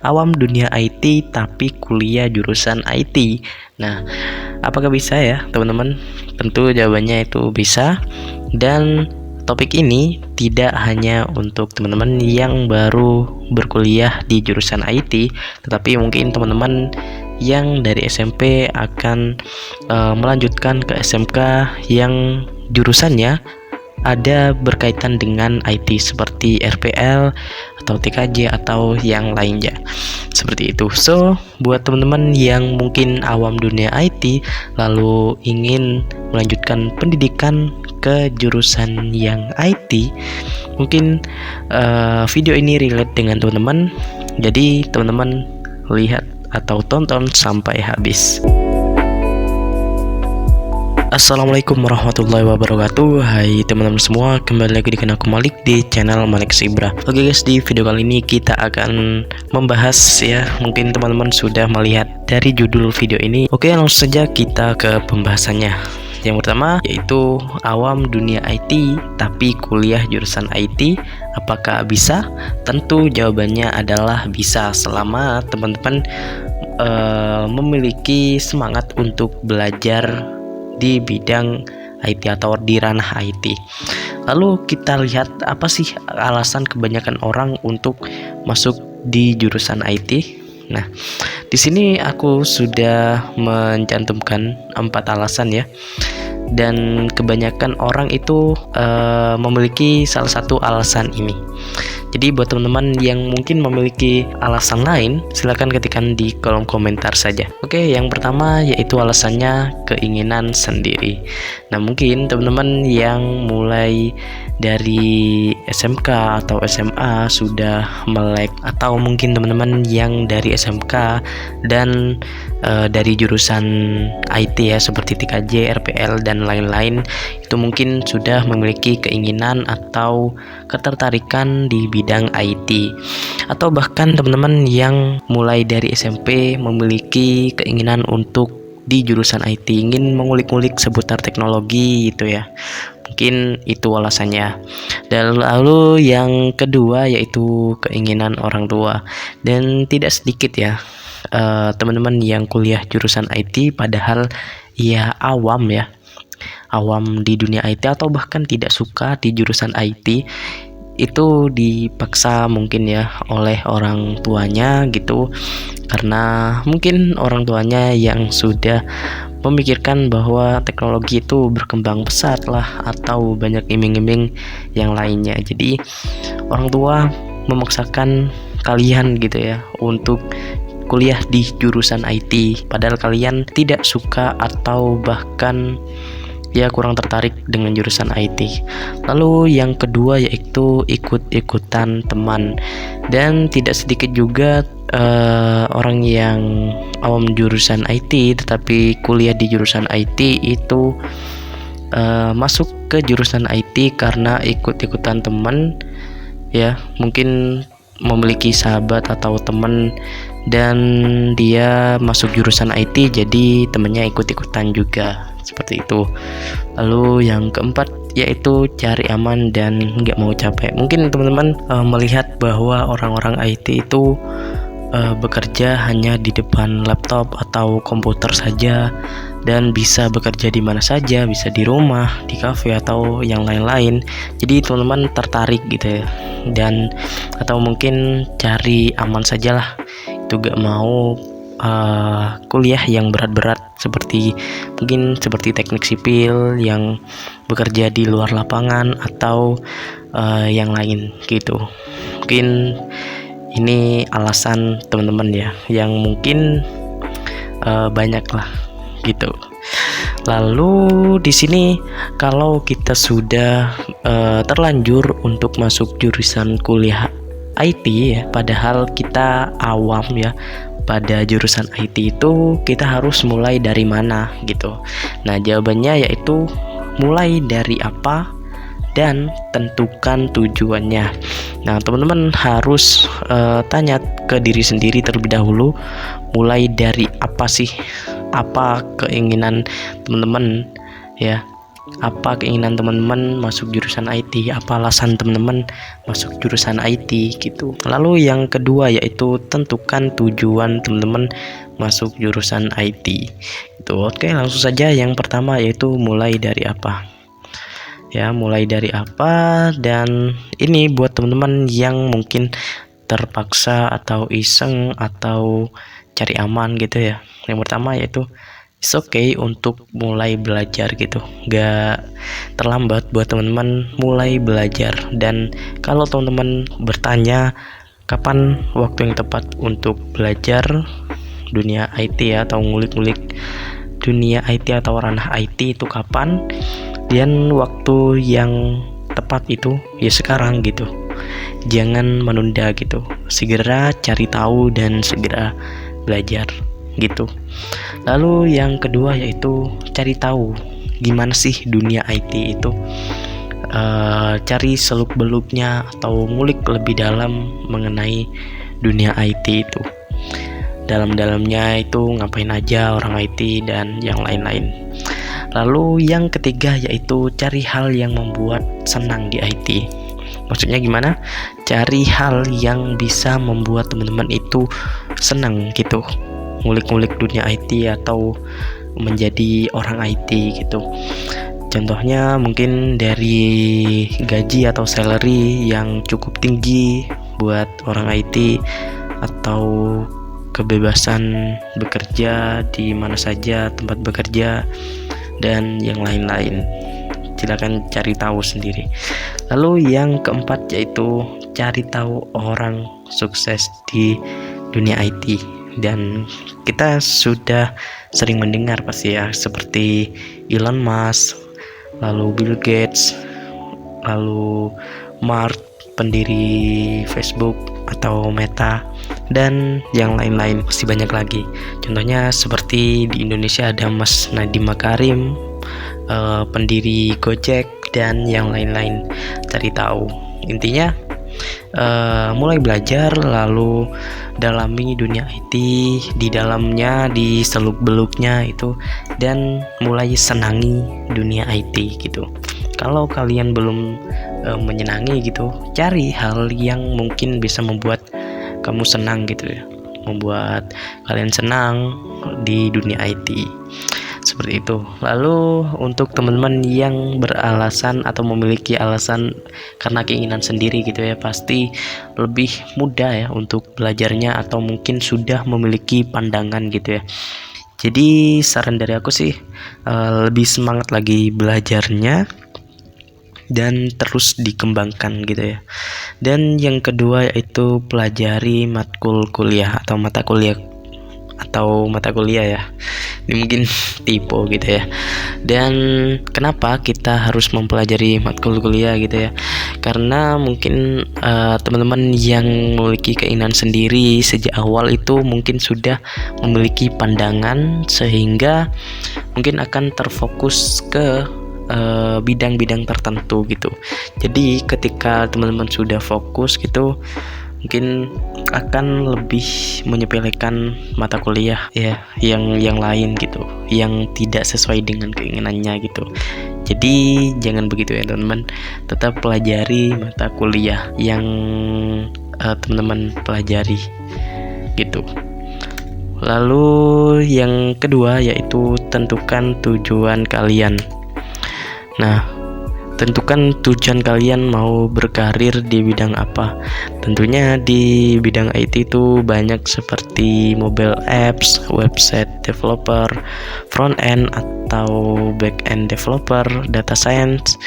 awam dunia IT tapi kuliah jurusan IT. Nah, apakah bisa ya teman-teman? Tentu jawabannya itu bisa. Dan topik ini tidak hanya untuk teman-teman yang baru berkuliah di jurusan IT, tetapi mungkin teman-teman yang dari SMP akan melanjutkan ke SMK yang jurusannya ada berkaitan dengan IT seperti RPL atau TKJ atau yang lainnya seperti itu. So, buat teman-teman yang mungkin awam dunia IT lalu ingin melanjutkan pendidikan ke jurusan yang IT, mungkin video ini relate dengan teman-teman. Jadi teman-teman lihat atau tonton sampai habis. Assalamualaikum warahmatullahi wabarakatuh. Hai teman-teman semua, kembali lagi dengan aku Malik di channel Malik Sibra. Oke guys, di video kali ini kita akan membahas ya, mungkin teman-teman sudah melihat dari judul video ini. Oke, langsung saja kita ke pembahasannya. Yang pertama yaitu awam dunia IT tapi kuliah jurusan IT, apakah bisa? Tentu jawabannya adalah bisa, selama teman-teman memiliki semangat untuk belajar di bidang IT atau di ranah IT. Lalu kita lihat apa sih alasan kebanyakan orang untuk masuk di jurusan IT. Nah, di sini aku sudah mencantumkan 4 alasan ya. Dan kebanyakan orang itu memiliki salah satu alasan ini. Jadi buat teman-teman yang mungkin memiliki alasan lain, silahkan ketikkan di kolom komentar saja. Oke, yang pertama yaitu alasannya keinginan sendiri. Nah, mungkin teman-teman yang mulai dari SMK atau SMA sudah melek, atau mungkin teman-teman yang dari SMK dan dari jurusan IT ya seperti TKJ, RPL dan lain-lain, itu mungkin sudah memiliki keinginan atau ketertarikan di bidang IT. Atau bahkan teman-teman yang mulai dari SMP memiliki keinginan untuk di jurusan IT, ingin mengulik-ngulik seputar teknologi gitu ya. Mungkin itu alasannya. Dan lalu yang kedua yaitu keinginan orang tua. Dan tidak sedikit ya teman-teman yang kuliah jurusan IT padahal ya awam ya, awam di dunia IT atau bahkan tidak suka di jurusan IT, itu dipaksa mungkin ya oleh orang tuanya gitu, karena mungkin orang tuanya yang sudah memikirkan bahwa teknologi itu berkembang pesat lah, atau banyak iming-iming yang lainnya. Jadi orang tua memaksakan kalian gitu ya untuk kuliah di jurusan IT padahal kalian tidak suka atau bahkan ya kurang tertarik dengan jurusan IT. Lalu yang kedua yaitu ikut-ikutan teman. Dan tidak sedikit juga orang yang awam jurusan IT tetapi kuliah di jurusan IT itu masuk ke jurusan IT karena ikut-ikutan teman ya, mungkin memiliki sahabat atau teman dan dia masuk jurusan IT jadi temennya ikut-ikutan juga seperti itu. Lalu yang keempat yaitu cari aman dan nggak mau capek. Mungkin teman-teman melihat bahwa orang-orang IT itu bekerja hanya di depan laptop atau komputer saja dan bisa bekerja di mana saja, bisa di rumah, di kafe atau yang lain-lain. Jadi teman-teman tertarik gitu ya, dan atau mungkin cari aman sajalah, itu gak mau kuliah yang berat-berat seperti mungkin seperti teknik sipil yang bekerja di luar lapangan atau yang lain gitu. Mungkin ini alasan teman-teman ya yang mungkin banyak lah gitu. Lalu di sini kalau kita sudah terlanjur untuk masuk jurusan kuliah IT ya, padahal kita awam ya pada jurusan IT itu, kita harus mulai dari mana gitu. Nah, jawabannya yaitu mulai dari apa dan tentukan tujuannya. Nah, teman-teman harus tanya ke diri sendiri terlebih dahulu, mulai dari apa sih, apa keinginan teman-teman ya. apa keinginan teman-teman masuk jurusan IT, apa alasan teman-teman masuk jurusan IT gitu. Lalu yang kedua yaitu tentukan tujuan teman-teman masuk jurusan IT itu. Oke, langsung saja yang pertama yaitu mulai dari apa ya, mulai dari apa. Dan ini buat teman-teman yang mungkin terpaksa atau iseng atau cari aman gitu ya. Yang pertama yaitu it's okay untuk mulai belajar gitu, gak terlambat buat teman-teman mulai belajar. Dan kalau teman-teman bertanya kapan waktu yang tepat untuk belajar dunia IT ya, atau ngulik-ngulik dunia IT atau ranah IT itu kapan, dan waktu yang tepat itu ya sekarang gitu. Jangan menunda gitu, segera cari tahu dan segera belajar gitu. Lalu yang kedua yaitu cari tahu gimana sih dunia IT itu. Cari seluk-beluknya atau ngulik lebih dalam mengenai dunia IT itu. Dalam-dalamnya itu ngapain aja orang IT dan yang lain-lain. Lalu yang ketiga yaitu cari hal yang membuat senang di IT. Maksudnya gimana? Cari hal yang bisa membuat teman-teman itu senang gitu, ngulik-ngulik dunia IT atau menjadi orang IT gitu. Contohnya mungkin dari gaji atau salary yang cukup tinggi buat orang IT, atau kebebasan bekerja di mana saja tempat bekerja dan yang lain-lain. Silakan cari tahu sendiri. Lalu yang keempat yaitu cari tahu orang sukses di dunia IT. Dan kita sudah sering mendengar pasti ya, seperti Elon Musk, lalu Bill Gates, lalu Mark, pendiri Facebook atau Meta, dan yang lain-lain, masih banyak lagi. Contohnya seperti di Indonesia ada Mas Nadiem Makarim, pendiri Gojek, dan yang lain-lain. Cari tahu, intinya mulai belajar, lalu dalami dunia IT di dalamnya, di seluk-beluknya itu, dan mulai senangi dunia IT gitu. Kalau kalian belum menyenangi gitu, cari hal yang mungkin bisa membuat kamu senang gitu ya, membuat kalian senang di dunia IT. Seperti itu. Lalu untuk teman-teman yang beralasan atau memiliki alasan karena keinginan sendiri gitu ya, pasti lebih mudah ya untuk belajarnya, atau mungkin sudah memiliki pandangan gitu ya. Jadi saran dari aku sih, lebih semangat lagi belajarnya dan terus dikembangkan gitu ya. Dan yang kedua yaitu pelajari matkul kuliah atau mata kuliah ya. Ini mungkin tipe gitu ya. Dan kenapa kita harus mempelajari matkul kuliah gitu ya? Karena mungkin teman-teman yang memiliki keinginan sendiri sejak awal itu mungkin sudah memiliki pandangan, sehingga mungkin akan terfokus ke bidang-bidang tertentu gitu. Jadi ketika teman-teman sudah fokus gitu, mungkin akan lebih menyepelekan mata kuliah ya yang lain gitu, yang tidak sesuai dengan keinginannya gitu. Jadi jangan begitu ya teman-teman, tetap pelajari mata kuliah yang teman-teman pelajari gitu. Lalu yang kedua yaitu tentukan tujuan kalian. Nah, tentukan tujuan kalian mau berkarir di bidang apa. Tentunya di bidang IT itu banyak seperti mobile apps, website developer, front end atau back end developer, data science,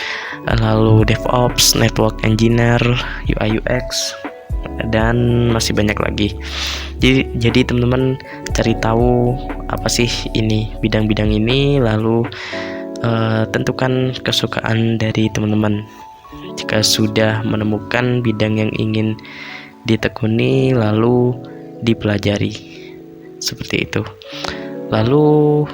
lalu DevOps, network engineer, UI UX, dan masih banyak lagi. Jadi teman-teman cari tahu apa sih ini bidang-bidang ini, lalu tentukan kesukaan dari teman-teman. Jika sudah menemukan bidang yang ingin ditekuni, lalu dipelajari seperti itu. Lalu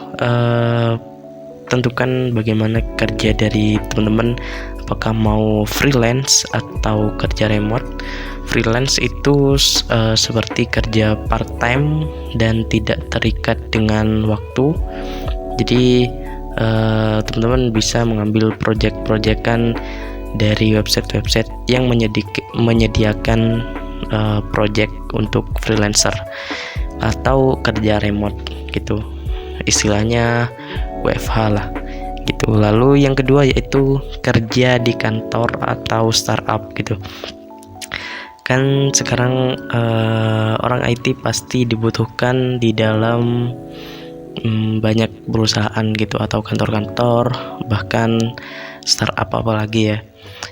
tentukan bagaimana kerja dari teman-teman, apakah mau freelance atau kerja remote. Freelance itu seperti kerja part time dan tidak terikat dengan waktu. Jadi teman-teman bisa mengambil project-projectan dari website-website yang menyediakan project untuk freelancer atau kerja remote gitu, istilahnya WFH lah gitu. Lalu yang kedua yaitu kerja di kantor atau startup gitu. Kan sekarang orang IT pasti dibutuhkan di dalam banyak perusahaan gitu, atau kantor-kantor, bahkan startup apalagi ya.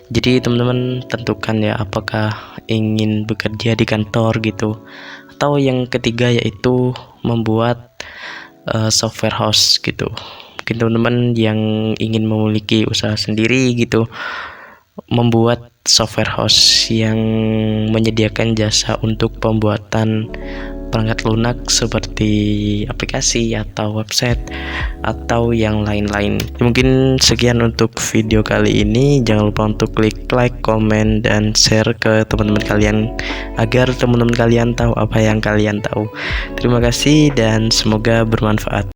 Jadi teman-teman tentukan ya, apakah ingin bekerja di kantor gitu, atau yang ketiga yaitu membuat software house gitu. Mungkin teman-teman yang ingin memiliki usaha sendiri gitu, membuat software house yang menyediakan jasa untuk pembuatan perangkat lunak seperti aplikasi atau website atau yang lain-lain. Mungkin sekian untuk video kali ini. Jangan lupa untuk klik like, comment, dan share ke teman-teman kalian agar teman-teman kalian tahu apa yang kalian tahu. Terima kasih dan semoga bermanfaat.